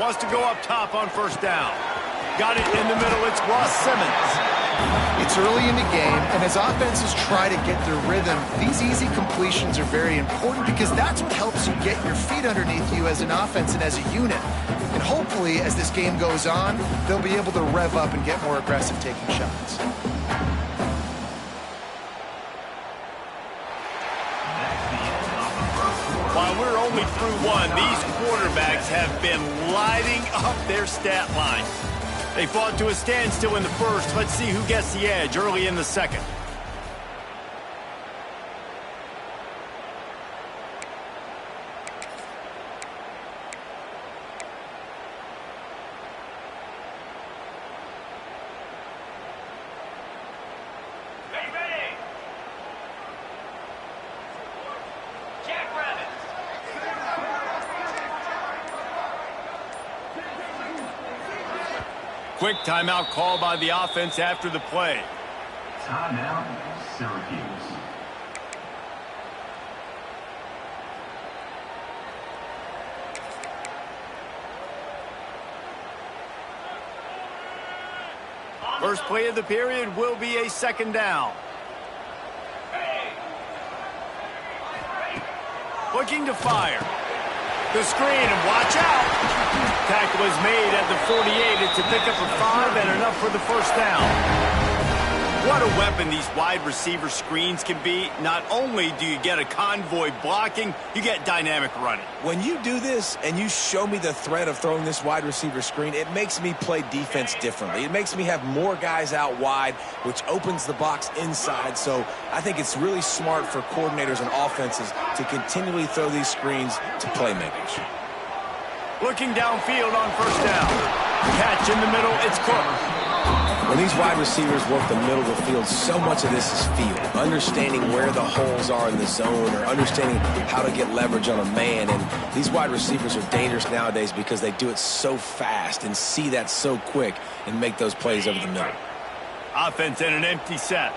Wants to go up top on first down. Got it in the middle. It's Ross Simmons. It's early in the game, and as offenses try to get their rhythm, these easy completions are very important because that's what helps you get your feet underneath you as an offense and as a unit. And hopefully, as this game goes on, they'll be able to rev up and get more aggressive taking shots. While we're only through one, these quarterbacks have been lighting up their stat line. They fought to a standstill in the first. Let's see who gets the edge early in the second. Quick timeout call by the offense after the play. Timeout, Syracuse. First play of the period will be a second down. Looking to fire. The screen, and watch out. Tackle is made at the 48. It's a pickup of 5 and enough for the first down. What a weapon these wide receiver screens can be. Not only do you get a convoy blocking, you get dynamic running. When you do this and you show me the threat of throwing this wide receiver screen, it makes me play defense differently. It makes me have more guys out wide, which opens the box inside. So I think it's really smart for coordinators and offenses to continually throw these screens to playmakers. Looking downfield on first down. Catch in the middle, it's Cook. When these wide receivers work the middle of the field, so much of this is feel. Understanding where the holes are in the zone or understanding how to get leverage on a man. And these wide receivers are dangerous nowadays because they do it so fast and see that so quick and make those plays over the middle. Offense in an empty set.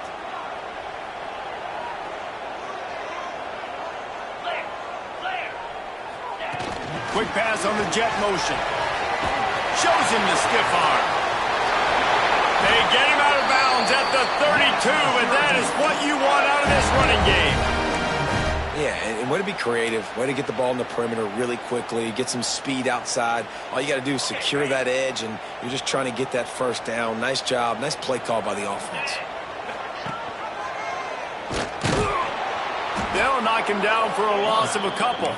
Quick pass on the jet motion. Shows him the stiff arm. They get him out of bounds at the 32, and that is what you want out of this running game. Yeah, and way to be creative, way to get the ball in the perimeter really quickly, get some speed outside. All you got to do is secure that edge, and you're just trying to get that first down. Nice job, nice play call by the offense. They'll knock him down for a loss of a couple.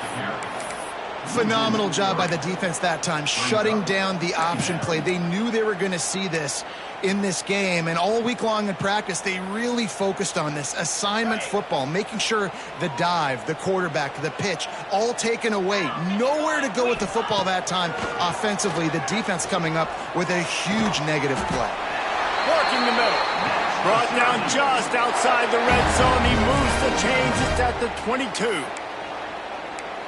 Phenomenal job by the defense that time, shutting down the option play. They knew they were going to see this in this game, and all week long in practice, they really focused on this assignment football, making sure the dive, the quarterback, the pitch, all taken away. Nowhere to go with the football that time offensively. The defense coming up with a huge negative play. Working the middle. Brought down just outside the red zone. He moves the chains. It's at the 22.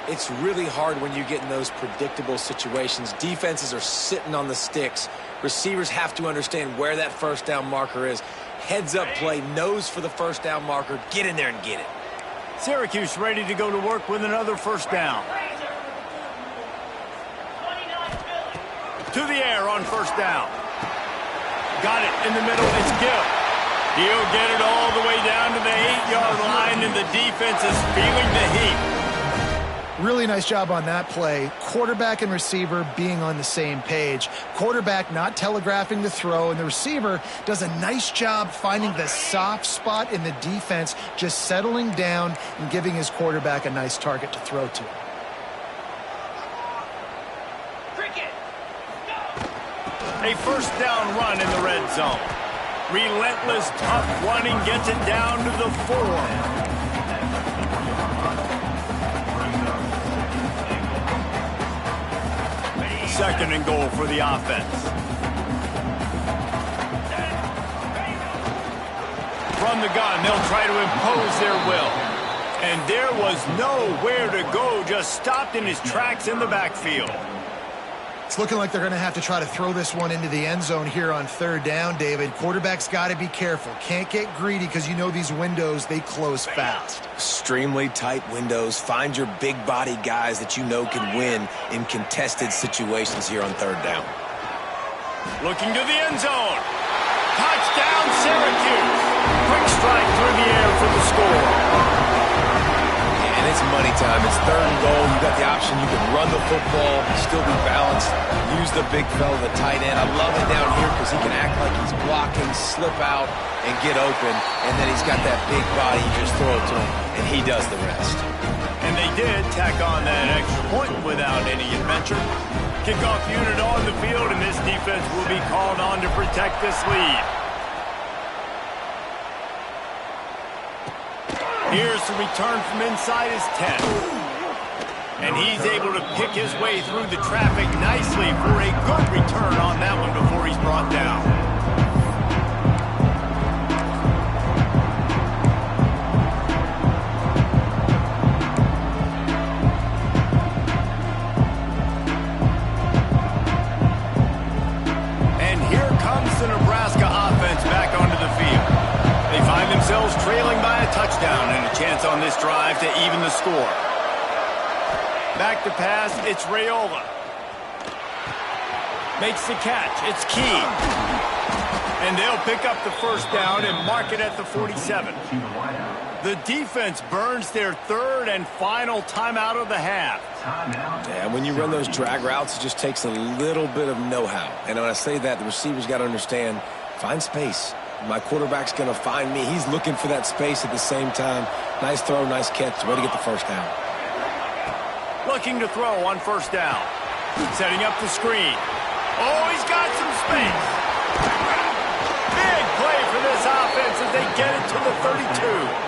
It's really hard when you get in those predictable situations. Defenses are sitting on the sticks. Receivers have to understand where that first down marker is. Heads up play, nose for the first down marker. Get in there and get it. Syracuse ready to go to work with another first down. To the air on first down. Got it in the middle. It's Gill. He'll get it all the way down to the 8-yard line, and the defense is feeling the heat. Really nice job on that play. Quarterback and receiver being on the same page. Quarterback not telegraphing the throw, and the receiver does a nice job finding the soft spot in the defense, just settling down and giving his quarterback a nice target to throw to. A first down run in the red zone. Relentless, tough running gets it down to the 4. Second and goal for the offense. From the gun, they'll try to impose their will. And there was nowhere to go, just stopped in his tracks in the backfield. It's looking like they're going to have to try to throw this one into the end zone here on third down, David. Quarterback's got to be careful. Can't get greedy because you know these windows, they close fast. Extremely tight windows. Find your big body guys that you know can win in contested situations here on third down. Looking to the end zone. Touchdown, Syracuse. Quick strike through the air for the score. And it's money time. It's third and goal. You got the option. You can run the football, still be balanced, use the big fella, the tight end. I love it down here because he can act like he's blocking, slip out, and get open. And then he's got that big body. You just throw it to him, and he does the rest. And they did tack on that extra point without any adventure. Kickoff unit on the field, and this defense will be called on to protect this lead. Here's the return from inside his 10. And he's able to pick his way through the traffic nicely for a good return on that one before he's brought down. And here comes the Nebraska offense back onto the field. They find themselves trailing by a touchdown and a chance on this drive to even the score. Back to pass, it's Raiola. Makes the catch, it's Key. And they'll pick up the first down and mark it at the 47. The defense burns their third and final timeout of the half. Yeah, when you run those drag routes, it just takes a little bit of know-how. And when I say that, the receiver's got to understand, find space. My quarterback's going to find me. He's looking for that space at the same time. Nice throw, nice catch. Way to get the first down. Looking to throw on first down. Setting up the screen. Oh, he's got some space. Big play for this offense as they get it to the 32.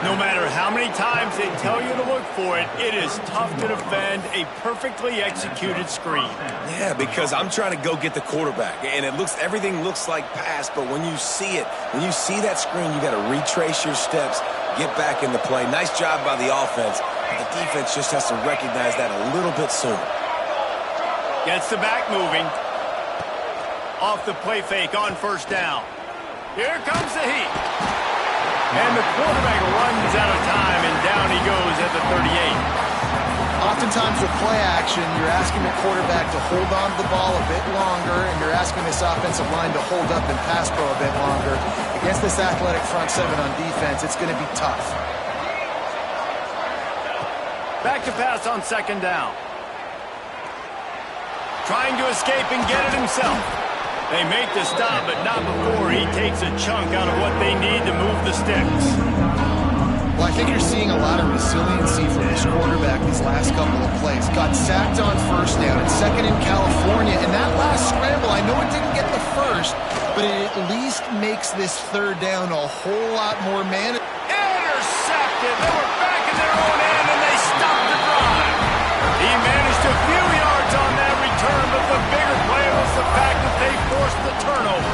No matter how many times they tell you to look for it, it is tough to defend a perfectly executed screen. Yeah, because I'm trying to go get the quarterback, and everything looks like pass, but when you see it, when you see that screen, you got to retrace your steps, get back in the play. Nice job by the offense, but the defense just has to recognize that a little bit sooner. Gets the back moving. Off the play fake on first down. Here comes the heat. And the quarterback runs out of time, and down he goes at the 38. Oftentimes with play action, you're asking the quarterback to hold on to the ball a bit longer, and you're asking this offensive line to hold up and pass pro a bit longer. Against this athletic front seven on defense, it's going to be tough. Back to pass on second down. Trying to escape and get it himself. They make the stop, but not before he takes a chunk out of what they need to move the sticks. Well, I think you're seeing a lot of resiliency from this quarterback these last couple of plays. Got sacked on first down and second in California. And that last scramble, I know it didn't get the first, but it at least makes this third down a whole lot more manageable. Intercepted. They were back in their own end, and they stopped the drive. He managed a few yards on that return, but the bigger play was the fact that they forced the turnover.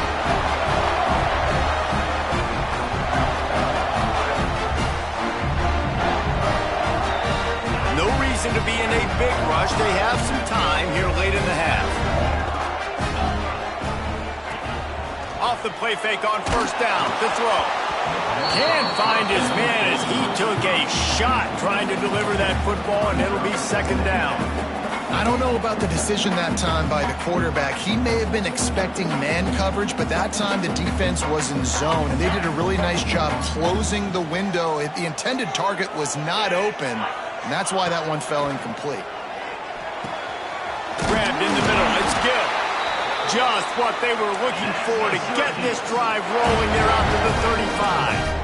No reason to be in a big rush. They have some time here late in the half. Off the play fake on first down to throw. Can't find his man as he took a shot trying to deliver that football, and it'll be second down. I don't know about the decision that time by the quarterback. He may have been expecting man coverage, but that time the defense was in zone, and they did a really nice job closing the window. The intended target was not open, and that's why that one fell incomplete. Grabbed in the middle. It's Gill. Just what they were looking for to get this drive rolling. They're out to the 35.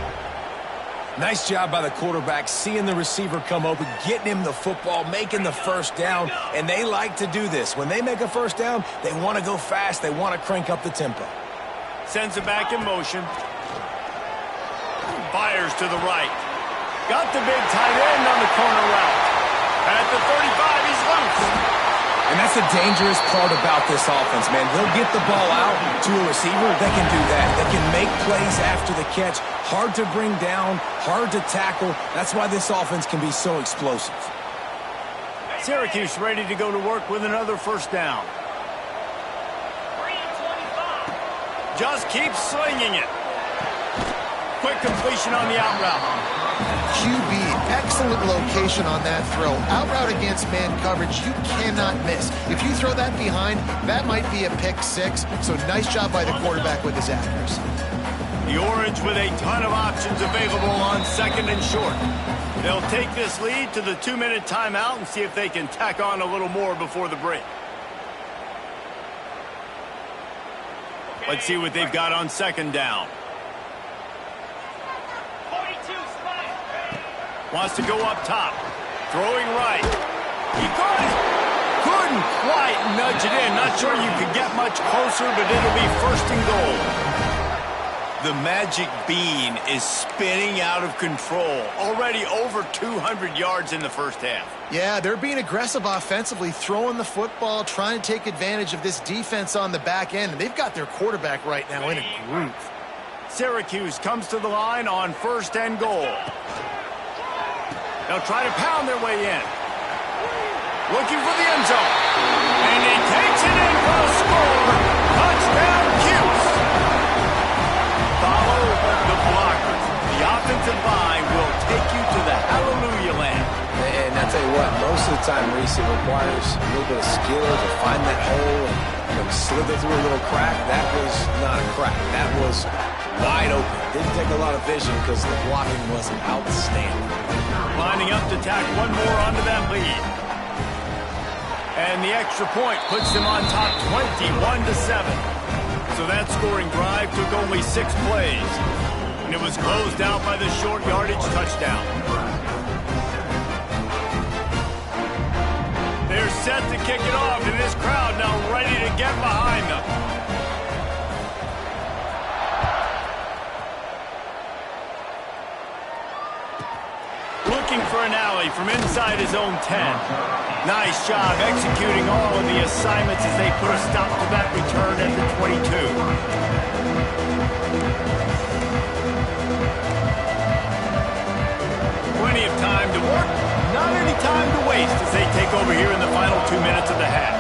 Nice job by the quarterback, seeing the receiver come open, getting him the football, making the first down, and they like to do this. When they make a first down, they want to go fast. They want to crank up the tempo. Sends it back in motion. Fires to the right. Got the big tight end on the corner route. At the 35, he's loose. And that's the dangerous part about this offense, man. They'll get the ball out to a receiver. They can do that. They can make plays after the catch. Hard to bring down, hard to tackle. That's why this offense can be so explosive. Syracuse ready to go to work with another first down. Just keep slinging it. Quick completion on the out route. QB, excellent location on that throw. Out route against man coverage, you cannot miss. If you throw that behind, that might be a pick six. So nice job by the quarterback with his accuracy. The Orange with a ton of options available on second and short. They'll take this lead to the 2-minute timeout and see if they can tack on a little more before the break. Let's see what they've got on second down. Wants to go up top. Throwing right. He couldn't quite nudge it in. Not sure you could get much closer, but it'll be first and goal. The magic bean is spinning out of control. Already over 200 yards in the first half. Yeah, they're being aggressive offensively, throwing the football, trying to take advantage of this defense on the back end. And they've got their quarterback right now in a groove. Syracuse comes to the line on first and goal. They'll try to pound their way in. Looking for the end zone. And he takes it in for a score. Touchdown, Cuse. Follow the blockers. The offensive line will take you to the hallelujah land. And I'll tell you what, most of the time, Reese, it requires a little bit of skill to find that hole and slither through a little crack. That was not a crack. That was wide open. Didn't take a lot of vision because the blocking was outstanding. Lining up to tack one more onto that lead. And the extra point puts them on top 21-7. So that scoring drive took only 6 plays. And it was closed out by the short yardage touchdown. They're set to kick it off, and this crowd now ready to get behind them. Looking for an alley from inside his own 10. Nice job executing all of the assignments as they put a stop to that return at the 22. Plenty of time to work, not any time to waste as they take over here in the final 2 minutes of the half.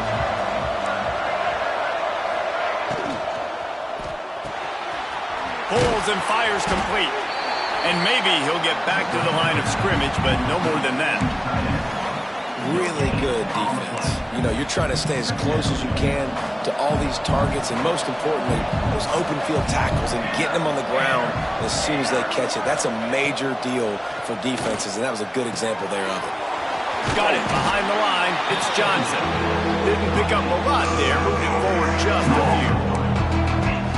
Pulls and fires complete. And maybe he'll get back to the line of scrimmage, but no more than that. Really good defense. You know, you're trying to stay as close as you can to all these targets, and most importantly, those open field tackles and getting them on the ground as soon as they catch it. That's a major deal for defenses, and that was a good example there of it. Got it behind the line. It's Johnson. Didn't pick up a lot there, moving forward just a few.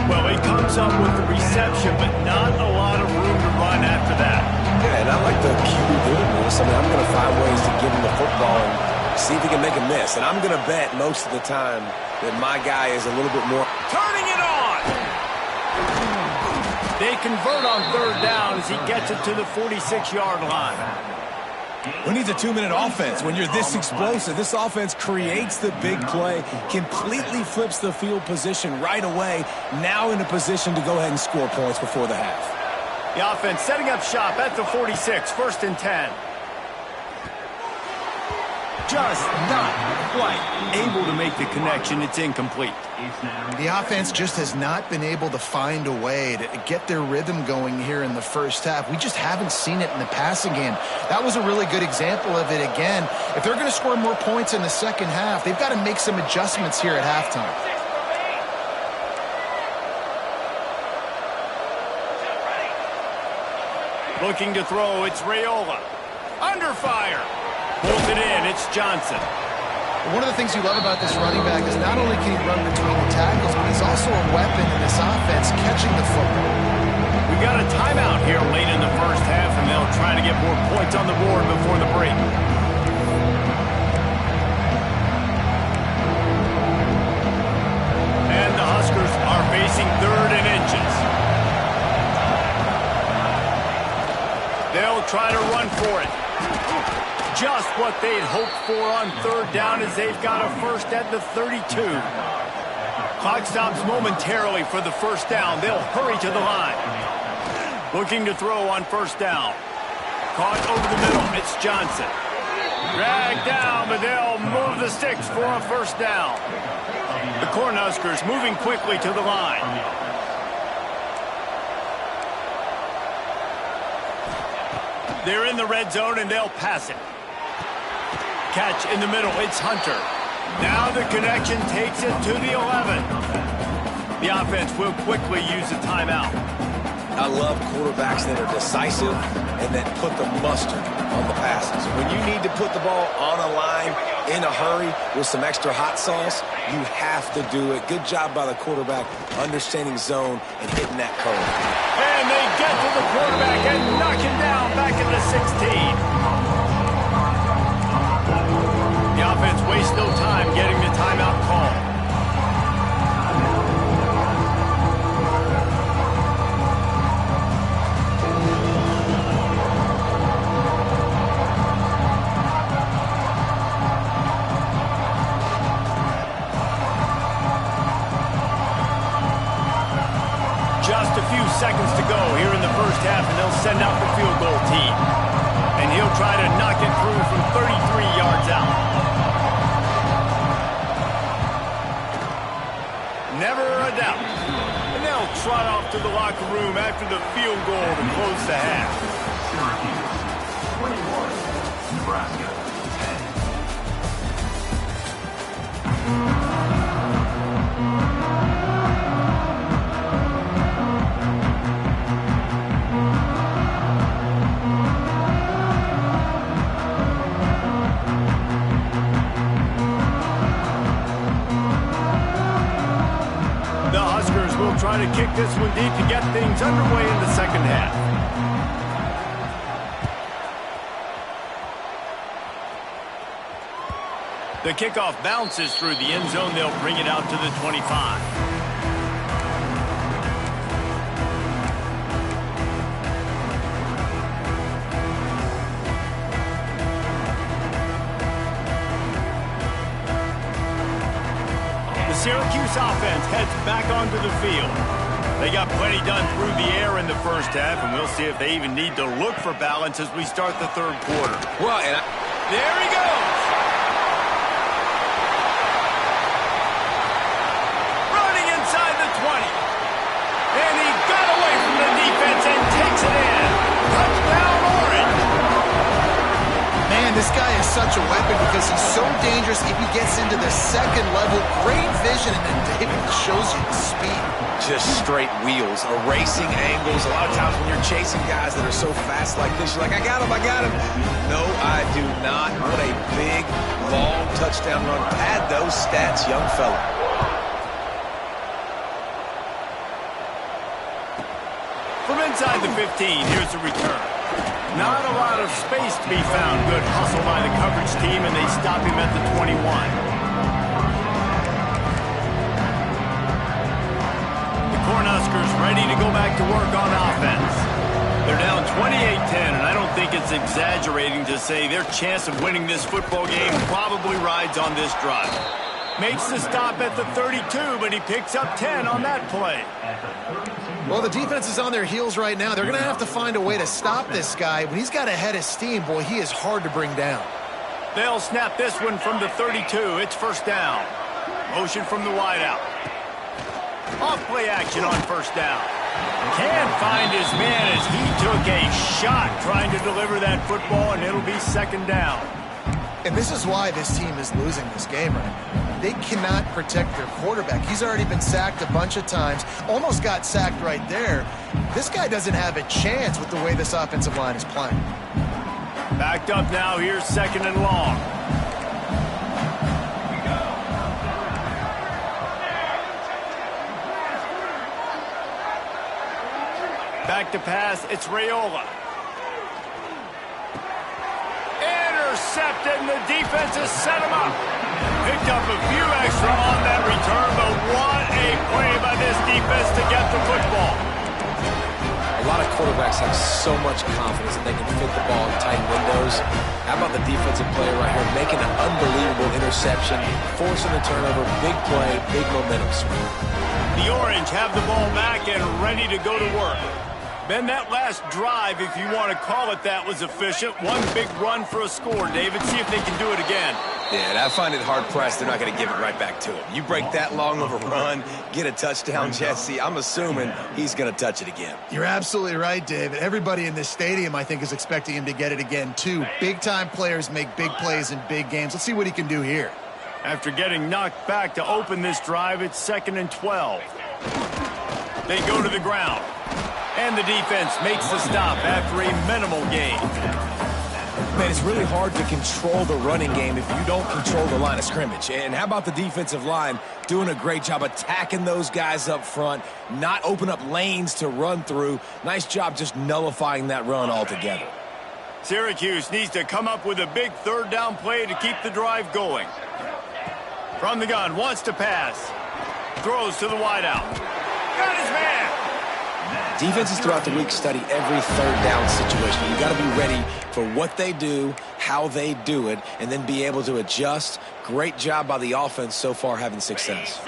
Well, he comes up with the reception, but not a lot of room to run after that. Yeah, and I like the QB doing this. I mean, I'm going to find ways to give him the football and see if he can make a miss. And I'm going to bet most of the time that my guy is a little bit more. Turning it on! They convert on third down as he gets it to the 46-yard line. Who needs a 2-minute offense when you're this explosive? This offense creates the big play, completely flips the field position right away, now in a position to go ahead and score points before the half. The offense setting up shop at the 46, first and 10. Just not quite able to make the connection. It's incomplete. The offense just has not been able to find a way to get their rhythm going here in the first half. We just haven't seen it in the passing game. That was a really good example of it again. If they're going to score more points in the second half, they've got to make some adjustments here at halftime. Looking to throw, it's Raiola. Under fire. Pulls it in, it's Johnson. One of the things you love about this running back is not only can he run between the tackles, but he's also a weapon in this offense, catching the football. We got a timeout here late in the first half, and they'll try to get more points on the board before the break. And the Huskers are facing third and inches. They'll try to run for it. Just what they'd hoped for on third down as they've got a first at the 32. Clock stops momentarily for the first down. They'll hurry to the line. Looking to throw on first down. Caught over the middle. It's Johnson. Dragged down, but they'll move the sticks for a first down. The Cornhuskers moving quickly to the line. They're in the red zone, and they'll pass it. Catch in the middle. It's Hunter. Now the connection takes it to the 11. The offense will quickly use a timeout. I love quarterbacks that are decisive and that put the mustard on the passes. When you need to put the ball on a line in a hurry with some extra hot sauce, you have to do it. Good job by the quarterback understanding zone and hitting that curve. And they get to the quarterback and knock him down back at the 16. The offense wastes no time getting the timeout call. Just a few seconds to go here in the first half, and they'll send out the field goal team. And he'll try to knock it through from 33 yards out. Never a doubt. And they'll trot off to the locker room after the field goal to close the half. Syracuse 21, Nebraska 10. Will try to kick this one deep to get things underway in the second half. The kickoff bounces through the end zone. They'll bring it out to the 25. Syracuse offense heads back onto the field. They got plenty done through the air in the first half, and we'll see if they even need to look for balance as we start the third quarter. Well, there he goes. Running inside the 20. And he got away from the defense and takes it in. Touchdown, Orange. Man, this guy is such a weapon because he's so dangerous if he gets into the second level. Great vision, and then David shows you the speed. just straight wheels, erasing angles. A lot of times when you're chasing guys that are so fast like this, you're like, I got him. No, I do not. What a big, long touchdown run. Pad those stats, young fella. From inside the 15, here's the return. Not a lot of space to be found. Good hustle by the coverage team, and they stop him at the 21. The Cornhuskers ready to go back to work on offense. They're down 28-10, and I don't think it's exaggerating to say their chance of winning this football game probably rides on this drive. Makes the stop at the 32, but he picks up 10 on that play. Well, the defense is on their heels right now. They're going to have to find a way to stop this guy. When he's got a head of steam, boy, he is hard to bring down. They'll snap this one from the 32. It's first down. Motion from the wideout. Off play action on first down. Can't find his man as he took a shot trying to deliver that football, and it'll be second down. And this is why this team is losing this game right now. They cannot protect their quarterback. He's already been sacked a bunch of times. Almost got sacked right there. This guy doesn't have a chance with the way this offensive line is playing. Backed up now. Here's second and long. Back to pass. It's Raiola. Intercepted, and the defense has set him up. Picked up a few extra on that return, but what a play by this defense to get the football. A lot of quarterbacks have so much confidence that they can fit the ball in tight windows. How about the defensive player right here making an unbelievable interception, forcing the turnover, big play, big momentum swing. The Orange have the ball back and ready to go to work. Ben, that last drive, if you want to call it that, was efficient. One big run for a score, David. See if they can do it again. Yeah, and I find it hard-pressed they're not going to give it right back to him. You break that long of a run, get a touchdown, Jesse, I'm assuming he's going to touch it again. You're absolutely right, David. Everybody in this stadium, I think, is expecting him to get it again, too. Big-time players make big plays in big games. Let's see what he can do here. After getting knocked back to open this drive, it's 2nd and 12. They go to the ground. And the defense makes the stop after a minimal gain. Man, it's really hard to control the running game if you don't control the line of scrimmage. And how about the defensive line doing a great job attacking those guys up front, not open up lanes to run through. Nice job just nullifying that run altogether. Syracuse needs to come up with a big 3rd down play to keep the drive going. From the gun, wants to pass. Throws to the wideout. Got his man. Defenses throughout the week study every 3rd down situation. You got to be ready for what they do, how they do it, and then be able to adjust. Great job by the offense so far having success.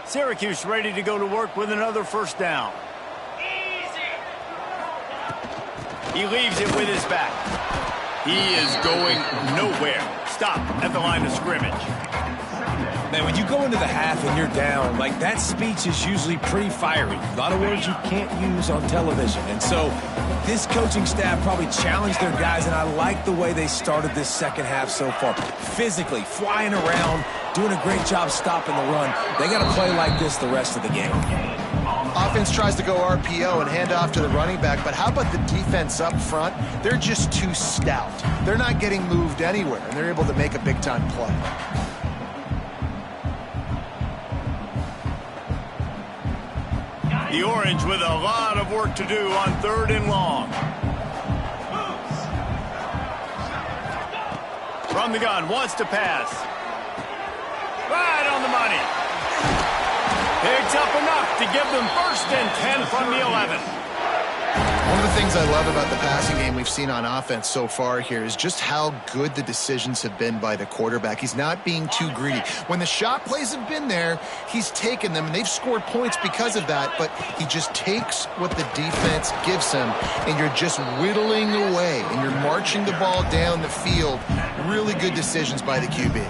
Syracuse ready to go to work with another 1st down. He leaves it with his back. He is going nowhere. Stop at the line of scrimmage. Man, when you go into the half and you're down, like, that speech is usually pretty fiery. A lot of words you can't use on television. And so this coaching staff probably challenged their guys, and I like the way they started this second half so far. Physically, flying around, doing a great job stopping the run. They got to play like this the rest of the game. Offense tries to go RPO and hand off to the running back, but how about the defense up front? They're just too stout. They're not getting moved anywhere, and they're able to make a big-time play. The Orange with a lot of work to do on 3rd and long. From the gun, wants to pass. Right on the money. Picks up enough to give them 1st and 10 from the 11. One of the things I love about the passing game we've seen on offense so far here is just how good the decisions have been by the quarterback. He's not being too greedy. When the shot plays have been there, he's taken them, and they've scored points because of that, but he just takes what the defense gives him, and you're just whittling away, and you're marching the ball down the field. Really good decisions by the QB.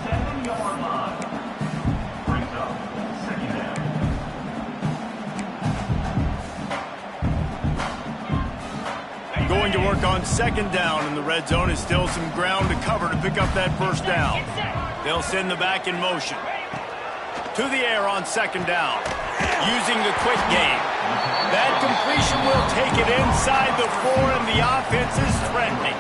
Going to work on 2nd down, and the red zone is still some ground to cover to pick up that 1st down. They'll send the back in motion. To the air on 2nd down. Using the quick game. That completion will take it inside the 4, and the offense is threatening.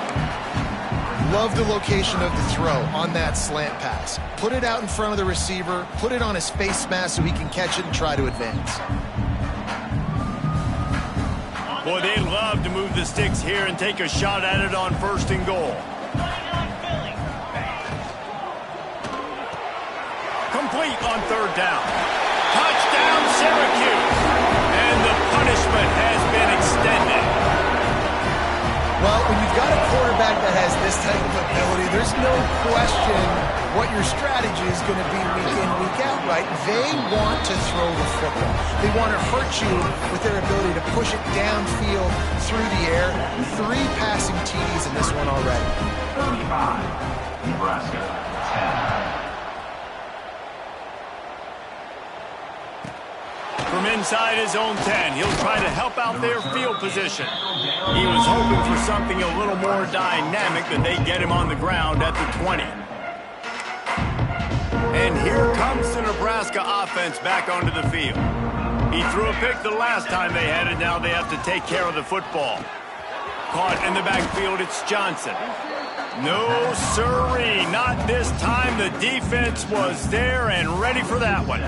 Love the location of the throw on that slant pass. Put it out in front of the receiver, put it on his face mask so he can catch it and try to advance. Boy, they love to move the sticks here and take a shot at it on 1st and goal. Complete on 3rd down. Touchdown, Syracuse. And the punishment has been extended. Well, when you've got a quarterback that has this type of ability, there's no question what your strategy is going to be week in, week out, right? They want to throw the football. They want to hurt you with their ability to push it downfield through the air. 3 passing TDs in this one already. 35, Nebraska, 10. From inside his own 10, he'll try to help out their field position. He was hoping for something a little more dynamic than they get him on the ground at the 20. And here comes the Nebraska offense back onto the field. He threw a pick the last time they had it. Now they have to take care of the football. Caught in the backfield, it's Johnson. No sirree, not this time. The defense was there and ready for that one.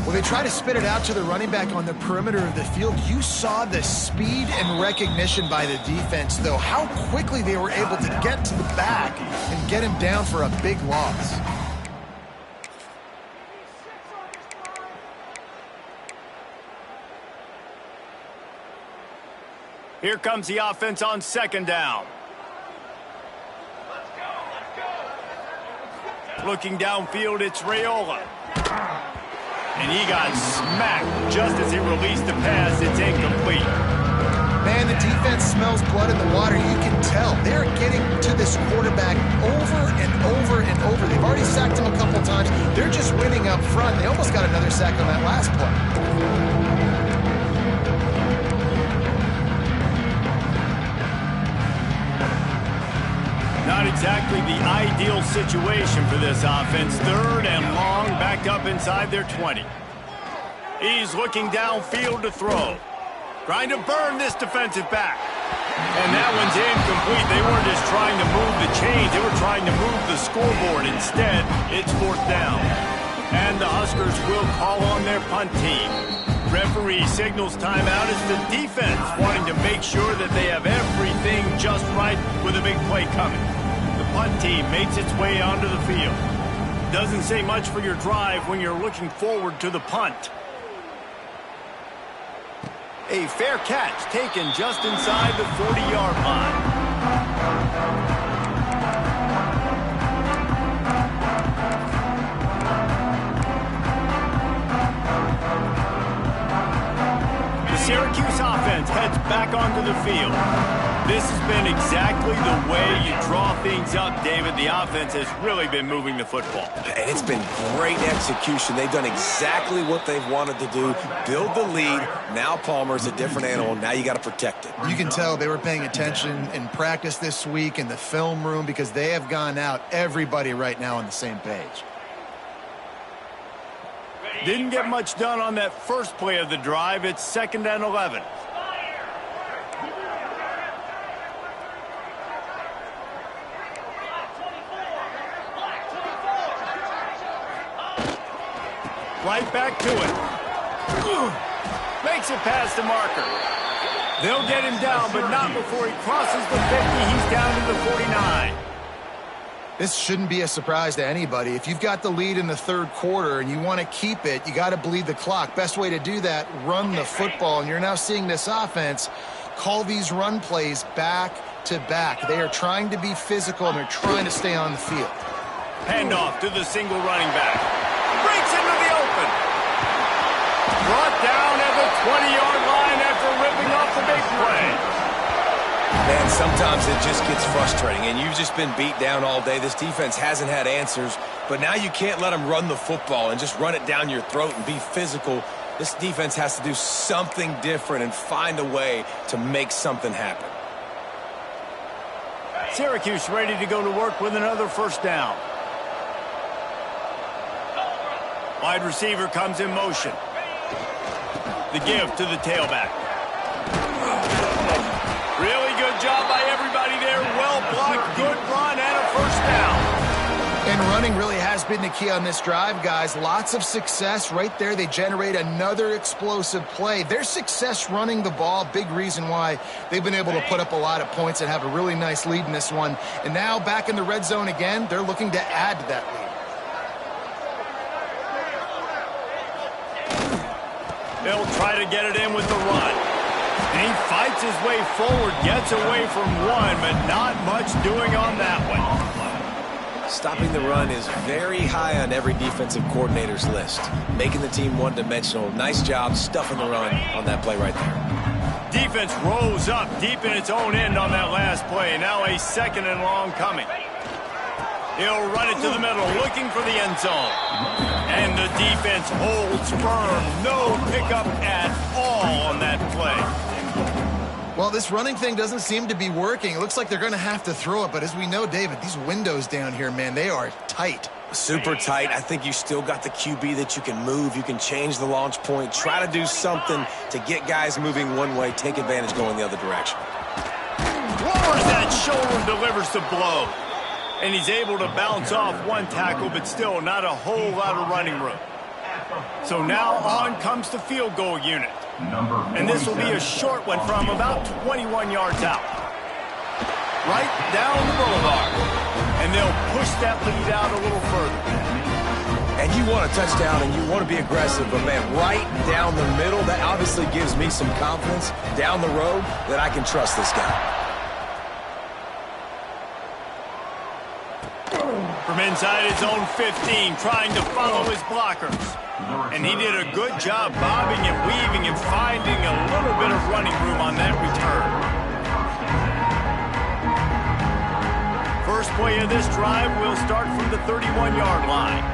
When they try to spit it out to the running back on the perimeter of the field, you saw the speed and recognition by the defense, though, how quickly they were able to get to the back and get him down for a big loss. Here comes the offense on 2nd down. Looking downfield, it's Raiola. And he got smacked just as he released the pass. It's incomplete. Man, the defense smells blood in the water. You can tell. They're getting to this quarterback over and over and over. They've already sacked him a couple times. They're just winning up front. They almost got another sack on that last play. Not exactly the ideal situation for this offense. 3rd and long, back up inside their 20. He's looking downfield to throw. Trying to burn this defensive back. And that one's incomplete. They weren't just trying to move the chains. They were trying to move the scoreboard. Instead, it's 4th down. And the Huskers will call on their punt team. Referee signals timeout as the defense wanting to make sure that they have everything just right with a big play coming. The punt team makes its way onto the field. Doesn't say much for your drive when you're looking forward to the punt. A fair catch taken just inside the 40-yard line. Syracuse offense heads back onto the field. This has been exactly the way you draw things up, David. The offense has really been moving the football. And it's been great execution. They've done exactly what they've wanted to do. Build the lead. Now Palmer's a different animal. Now you got to protect it. You can tell they were paying attention in practice this week in the film room because they have gone out, everybody right now on the same page. Didn't get much done on that first play of the drive. It's 2nd and 11. Right back to it. Makes it past the marker. They'll get him down, but not before he crosses the 50. He's down to the 49. This shouldn't be a surprise to anybody. If you've got the lead in the 3rd quarter and you want to keep it, you got to bleed the clock. Best way to do that, run the football. And you're now seeing this offense call these run plays back to back. They are trying to be physical and they're trying to stay on the field. Handoff to the single running back. Breaks into the open. Brought down at the 20-yard line after ripping off the big play. Man, sometimes it just gets frustrating, and you've just been beat down all day. This defense hasn't had answers, but now you can't let them run the football and just run it down your throat and be physical. This defense has to do something different and find a way to make something happen. Syracuse ready to go to work with another 1st down. Wide receiver comes in motion. The give to the tailback. Really good job by everybody there. Well blocked, good run, and a 1st down. And running really has been the key on this drive, guys. Lots of success right there. They generate another explosive play. Their success running the ball, big reason why they've been able to put up a lot of points and have a really nice lead in this one. And now back in the red zone again, they're looking to add to that lead. They'll try to get it in with the run. And he fights his way forward, gets away from one, but not much doing on that one. Stopping the run is very high on every defensive coordinator's list. Making the team one-dimensional. Nice job stuffing the run on that play right there. Defense rose up deep in its own end on that last play. Now a 2nd and long coming. He'll run it to the middle, looking for the end zone. And the defense holds firm. No pickup at all on that play. Well, this running thing doesn't seem to be working. It looks like they're going to have to throw it. But as we know, David, these windows down here, man, they are tight. Super tight. I think you still got the QB that you can move. You can change the launch point. Try to do something to get guys moving one way. Take advantage going the other direction. Lowers that shoulder and delivers the blow. And he's able to bounce off one tackle, but still not a whole lot of running room. So now on comes the field goal unit. And this will be a short one from about 21 yards out. Right down the boulevard. And they'll push that lead out a little further. And you want a touchdown and you want to be aggressive, but man, right down the middle, that obviously gives me some confidence down the road that I can trust this guy. From inside his own 15, trying to follow his blockers. And he did a good job bobbing and weaving and finding a little bit of running room on that return. First play of this drive will start from the 31-yard line.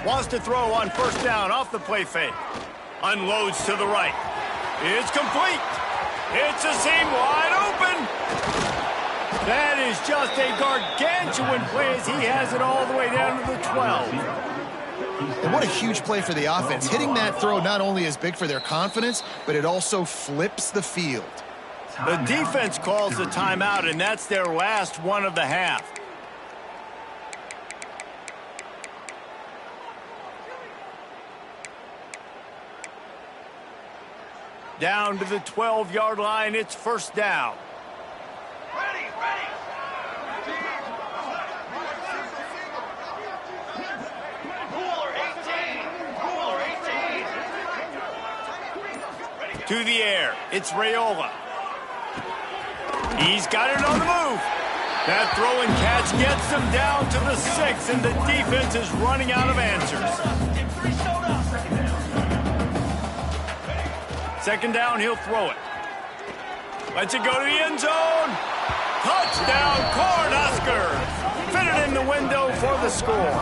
Wants to throw on first down off the play fake. Unloads to the right. It's complete. It's a seam wide open. That is just a gargantuan play as he has it all the way down to the 12. And what a huge play for the offense. Hitting that throw not only is big for their confidence, but it also flips the field. The defense calls the timeout, and that's their last one of the half. Down to the 12-yard line, it's first down. Ready. Cooler 18. To the air, it's Raiola. He's got it on the move. That throw and catch gets him down to the 6, and the defense is running out of answers. Second down, he'll throw it. Lets it go to the end zone. Touchdown, Cornhuskers. Fit it in the window for the score.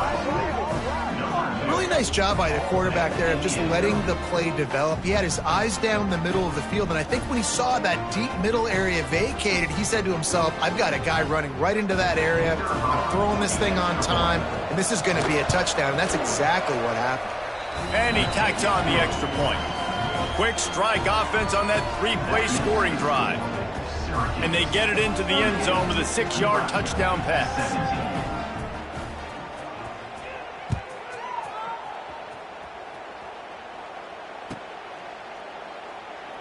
Really nice job by the quarterback there of just letting the play develop. He had his eyes down the middle of the field, and I think when he saw that deep middle area vacated, he said to himself, I've got a guy running right into that area. I'm throwing this thing on time, and this is going to be a touchdown, and that's exactly what happened. And he tacks on the extra point. Quick strike offense on that 3-play scoring drive. And they get it into the end zone with a 6-yard touchdown pass.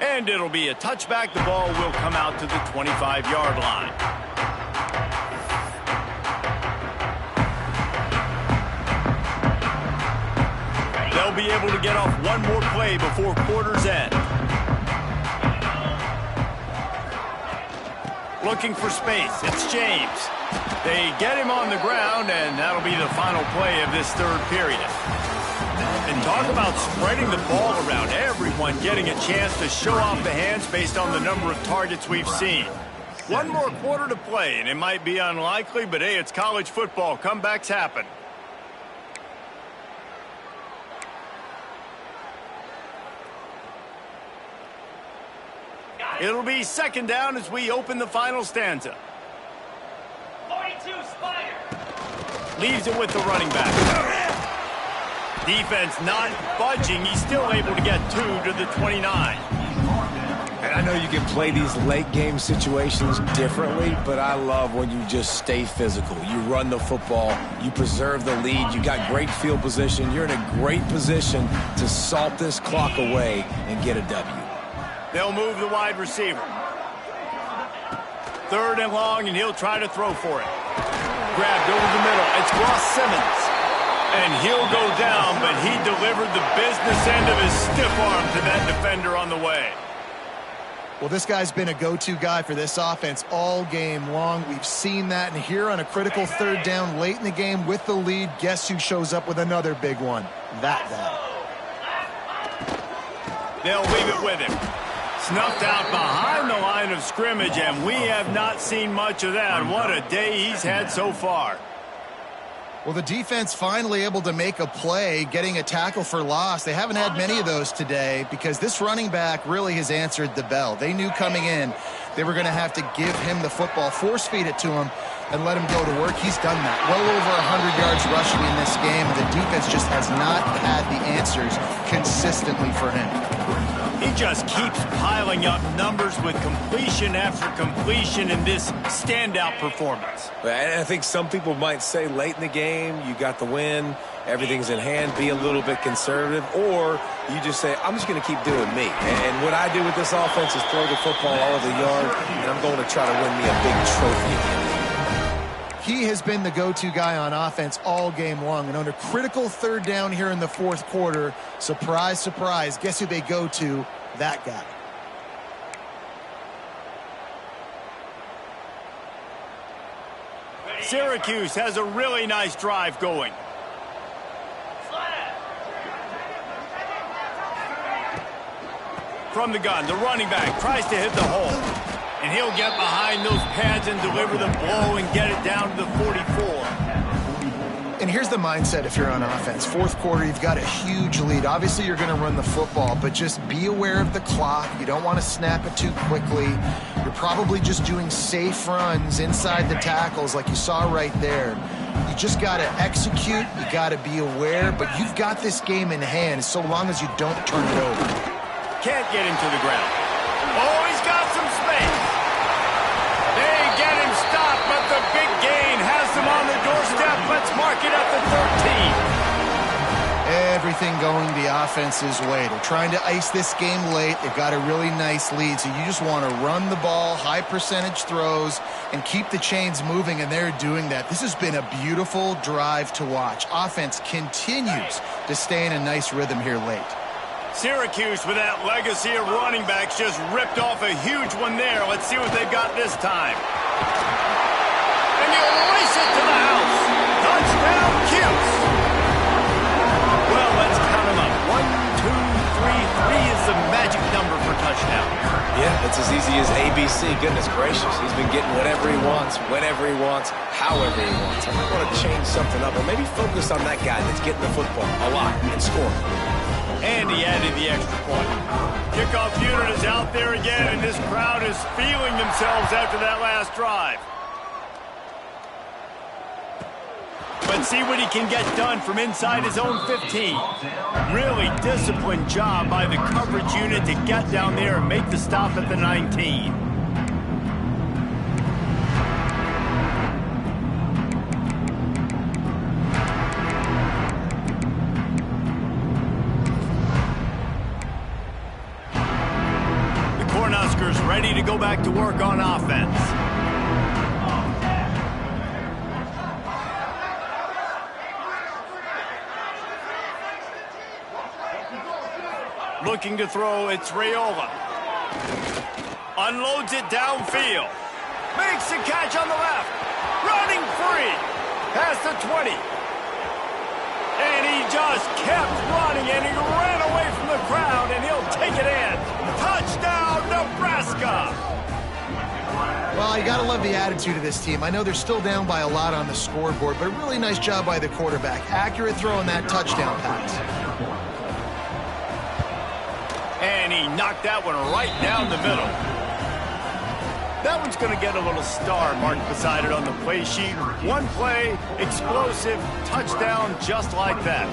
And it'll be a touchback. The ball will come out to the 25-yard line. They'll be able to get off one more play before quarter's end. Looking for space. It's James. They get him on the ground, and that'll be the final play of this third period. And talk about spreading the ball around. Everyone getting a chance to show off the hands based on the number of targets we've seen. One more quarter to play, and it might be unlikely, but hey, it's college football. Comebacks happen. It'll be second down as we open the final stanza. 42 Spider. Leaves it with the running back. Defense not budging. He's still able to get 2 to the 29. And I know you can play these late game situations differently, but I love when you just stay physical. You run the football, you preserve the lead, you got great field position, you're in a great position to salt this clock away and get a W. They'll move the wide receiver. Third and long, and he'll try to throw for it. Grabbed over the middle. It's Ross Simmons. And he'll go down, but he delivered the business end of his stiff arm to that defender on the way. Well, this guy's been a go-to guy for this offense all game long. We've seen that, and here on a critical third down late in the game with the lead, guess who shows up with another big one? That guy. They'll leave it with him. Snuffed out behind the line of scrimmage, and we have not seen much of that. What a day he's had so far. Well, the defense finally able to make a play, getting a tackle for loss. They haven't had many of those today because this running back really has answered the bell. They knew coming in they were going to have to give him the football, force feed it to him, and let him go to work. He's done that. Well over 100 yards rushing in this game, and the defense just has not had the answers consistently for him. He just keeps piling up numbers with completion after completion in this standout performance. And I think some people might say late in the game, you got the win, everything's in hand, be a little bit conservative, or you just say, I'm just going to keep doing me. And what I do with this offense is throw the football all over the yard, and I'm going to try to win me a big trophy again. He has been the go-to guy on offense all game long. And on a critical third down here in the fourth quarter, surprise, surprise, guess who they go to? That guy. Syracuse has a really nice drive going. From the gun, the running back tries to hit the hole. And he'll get behind those pads and deliver the blow and get it down to the 44. And here's the mindset if you're on offense. Fourth quarter, you've got a huge lead. Obviously, you're going to run the football, but just be aware of the clock. You don't want to snap it too quickly. You're probably just doing safe runs inside the tackles like you saw right there. You just got to execute. You got to be aware, but you've got this game in hand so long as you don't turn it over. Can't get him to the ground. Oh, he's got some space. They get him stopped, but the big gain has them on the doorstep. Let's mark it at the 13. Everything going the offense's way. They're trying to ice this game late. They've got a really nice lead, so you just want to run the ball, high percentage throws, and keep the chains moving, and they're doing that. This has been a beautiful drive to watch. Offense continues to stay in a nice rhythm here late. Syracuse, with that legacy of running backs, just ripped off a huge one there. Let's see what they've got this time. And he'll race it to the house. Touchdown, Cuse. Well, let's count them up. 1, 2, 3. 3 is the magic number for touchdown. Yeah, it's as easy as ABC. Goodness gracious. He's been getting whatever he wants, whenever he wants, however he wants. I might want to change something up or maybe focus on that guy that's getting the football a lot and scoring. And he added the extra point. Kickoff unit is out there again, and this crowd is feeling themselves after that last drive. Let's see what he can get done from inside his own 15. Really disciplined job by the coverage unit to get down there and make the stop at the 19. Ready to go back to work on offense. Looking to throw, it's Raiola. Unloads it downfield. Makes the catch on the left. Running free. Past the 20. And he just kept running, and he ran away from the crowd, and he'll take it in. Touchdown, Nebraska! Well, you got to love the attitude of this team. I know they're still down by a lot on the scoreboard, but a really nice job by the quarterback. Accurate throw in that touchdown pass. And he knocked that one right down the middle. That one's going to get a little star marked beside it on the play sheet. One play, explosive, touchdown just like that.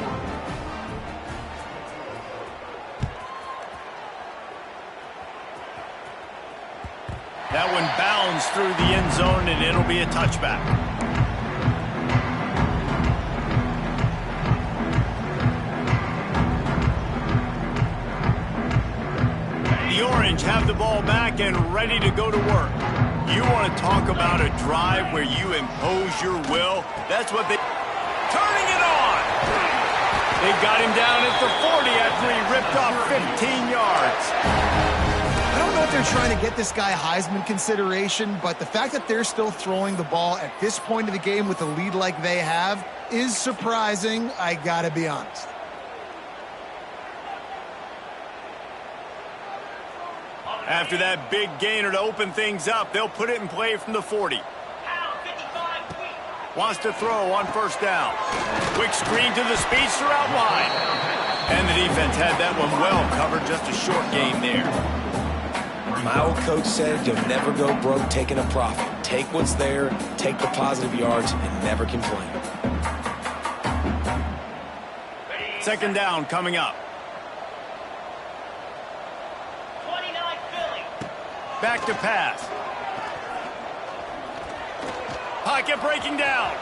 That one bounds through the end zone, and it'll be a touchback. The Orange have the ball back and ready to go to work. You want to talk about a drive where you impose your will? That's what they... Turning it on! They got him down at the 40 after he ripped off 15 yards. I don't know if they're trying to get this guy Heisman consideration, but the fact that they're still throwing the ball at this point of the game with a lead like they have is surprising, I gotta be honest. After that big gainer to open things up, they'll put it in play from the 40. Wants to throw on first down. Quick screen to the speedster out wide. And the defense had that one well covered, just a short gain there. My old coach said you'll never go broke taking a profit. Take what's there, take the positive yards, and never complain. Second down coming up. Back to pass. Pocket breaking down.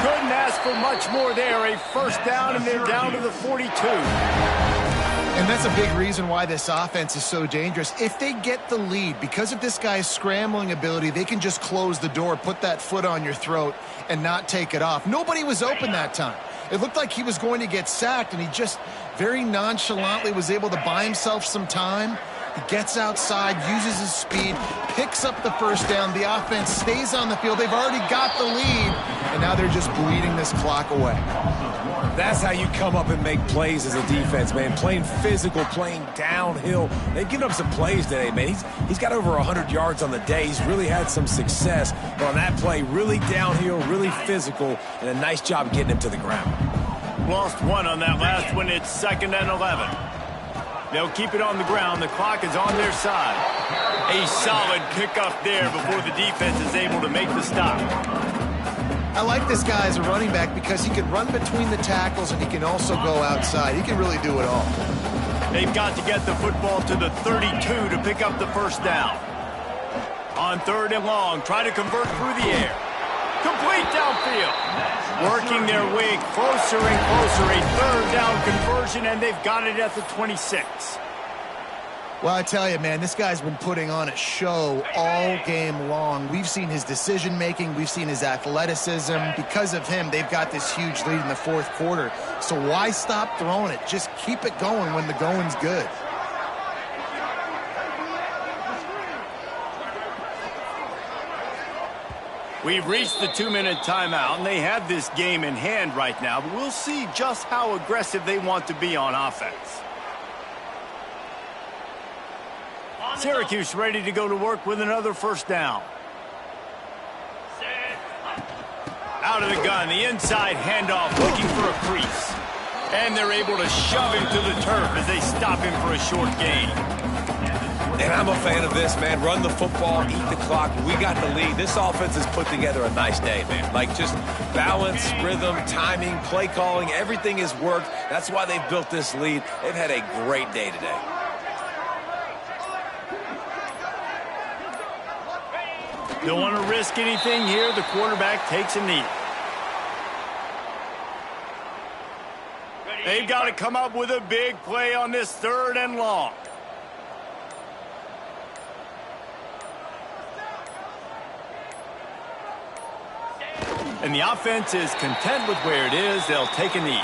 Couldn't ask for much more there. A first down, and they're down to the 42. And that's a big reason why this offense is so dangerous. If they get the lead, because of this guy's scrambling ability, they can just close the door, put that foot on your throat, and not take it off. Nobody was open that time. It looked like he was going to get sacked, and he just very nonchalantly was able to buy himself some time He gets outside, uses his speed, picks up the first down. The offense stays on the field. They've already got the lead, and now they're just bleeding this clock away. That's how you come up and make plays as a defense, man. Playing physical, playing downhill. They've given up some plays today, man. He's got over 100 yards on the day. He's really had some success. But on that play, really downhill, really physical, and a nice job getting him to the ground. Lost one on that last one. It's 2nd and 11. They'll keep it on the ground. The clock is on their side. A solid pickup there before the defense is able to make the stop. I like this guy as a running back because he can run between the tackles and he can also go outside. He can really do it all. They've got to get the football to the 32 to pick up the first down. On 3rd and long, try to convert through the air. Complete downfield. Working their way closer and closer. A 3rd down conversion, and they've got it at the 26. Well, I tell you, man, this guy's been putting on a show all game long. We've seen his decision-making. We've seen his athleticism. Because of him, they've got this huge lead in the 4th quarter. So why stop throwing it? Just keep it going when the going's good. We've reached the 2-minute timeout, and they have this game in hand right now, but we'll see just how aggressive they want to be on offense. Syracuse ready to go to work with another first down. Out of the gun, the inside handoff, looking for a crease. And they're able to shove him to the turf as they stop him for a short gain. And I'm a fan of this, man. Run the football, eat the clock. We got the lead. This offense has put together a nice day, man. Like, just balance, rhythm, timing, play calling, everything has worked. That's why they've built this lead. They've had a great day today. Don't want to risk anything here. The quarterback takes a knee. They've got to come up with a big play on this 3rd and long. And the offense is content with where it is. They'll take a knee.